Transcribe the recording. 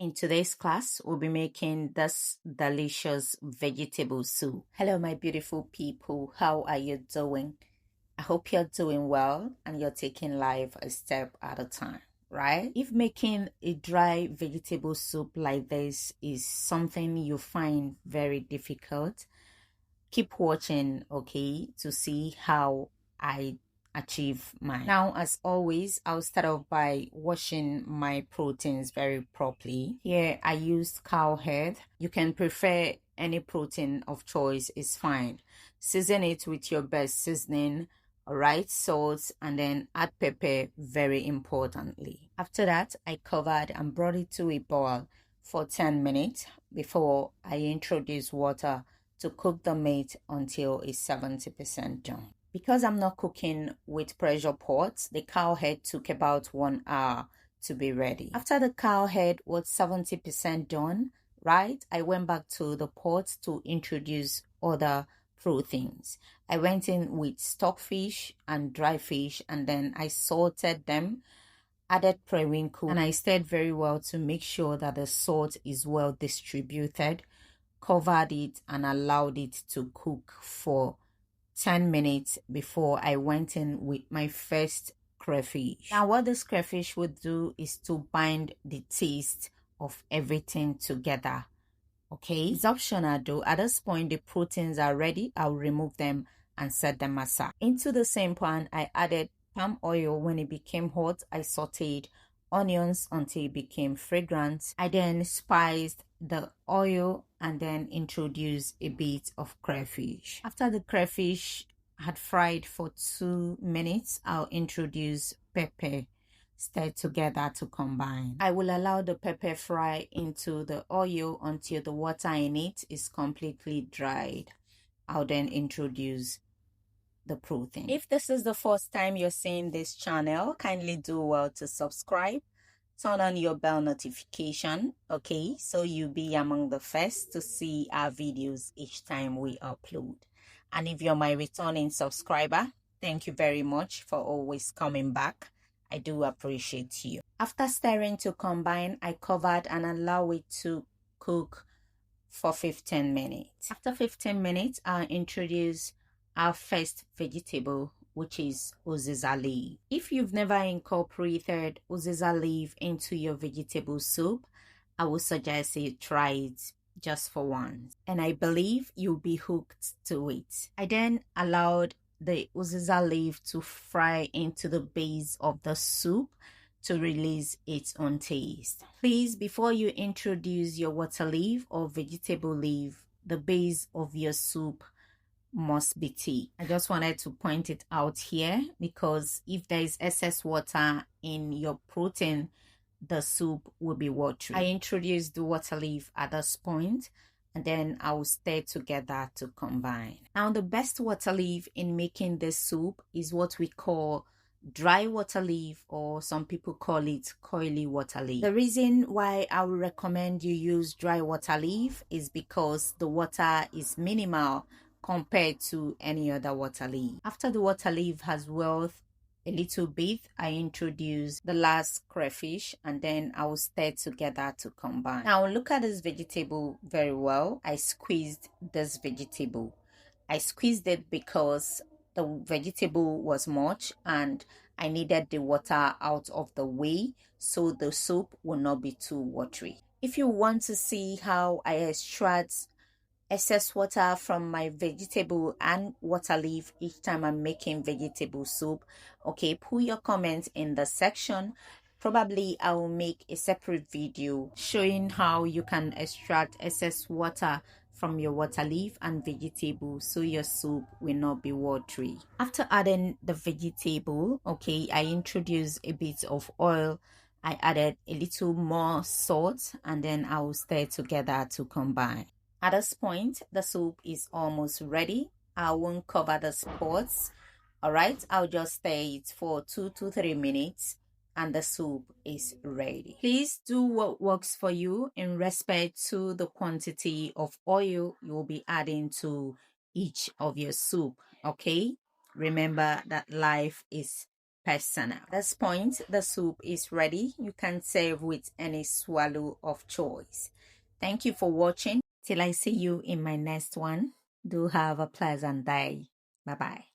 In today's class, we'll be making this delicious vegetable soup. Hello, my beautiful people. How are you doing? I hope you're doing well and you're taking life a step at a time, right? If making a dry vegetable soup like this is something you find very difficult, keep watching, okay, to see how I achieve mine. Now, as always, I'll start off by washing my proteins very properly. Here I used cow head. You can prefer any protein of choice, is fine. Season it with your best seasoning, all right, salt, and then add pepper, very importantly. After that, I covered and brought it to a boil for 10 minutes before I introduce water to cook the meat until it's 70% done. Because I'm not cooking with pressure pots, the cow head took about 1 hour to be ready. After the cow head was 70% done, right, I went back to the pot to introduce other proteins. I went in with stockfish and dry fish, and then I salted them, added periwinkle, and I stirred very well to make sure that the salt is well distributed, covered it, and allowed it to cook for 10 minutes before I went in with my first crayfish. Now, what this crayfish would do is to bind the taste of everything together. Okay, it's optional though. At this point, the proteins are ready. I'll remove them and set them aside. Into the same pan, I added palm oil. When it became hot, I sauteed onions until it became fragrant. I then spiced the oil and then introduced a bit of crayfish. After the crayfish had fried for 2 minutes, I'll introduce pepper, stir together to combine. I will allow the pepper fry into the oil until the water in it is completely dried. I'll then introduce the protein. If this is the first time you're seeing this channel, kindly do well to subscribe. Turn on your bell notification, okay, so you'll be among the first to see our videos each time we upload. And if you're my returning subscriber, thank you very much for always coming back. I do appreciate you. After stirring to combine, I covered and allow it to cook for 15 minutes. After 15 minutes, I'll introduce our first vegetable, which is uziza leaf. If you've never incorporated uziza leaf into your vegetable soup, I would suggest you try it just for once, and I believe you'll be hooked to it. I then allowed the uziza leaf to fry into the base of the soup to release its own taste. Please, before you introduce your water leaf or vegetable leaf, the base of your soup must be tea. I just wanted to point it out here because if there is excess water in your protein, the soup will be watery. I introduced the water leaf at this point, and then I will stir together to combine. Now, the best water leaf in making this soup is what we call dry water leaf, or some people call it coily water leaf. The reason why I would recommend you use dry water leaf is because the water is minimal compared to any other water leaf. After the water leaf has boiled a little bit, I introduce the last crayfish, and then I will stir together to combine. Now look at this vegetable very well. I squeezed this vegetable. I squeezed it because the vegetable was much and I needed the water out of the way so the soup will not be too watery. If you want to see how I extract excess water from my vegetable and water leaf each time I'm making vegetable soup, okay, put your comments in the section. Probably I will make a separate video showing how you can extract excess water from your water leaf and vegetable so your soup will not be watery. After adding the vegetable, okay, I introduced a bit of oil. I added a little more salt, and then I will stir together to combine. At this point, the soup is almost ready. I won't cover the spots. All right, I'll just stir it for 2 to 3 minutes and the soup is ready. Please do what works for you in respect to the quantity of oil you'll be adding to each of your soup, okay? Remember that life is personal. At this point, the soup is ready. You can serve with any swallow of choice. Thank you for watching. Till I see you in my next one, do have a pleasant day. Bye bye.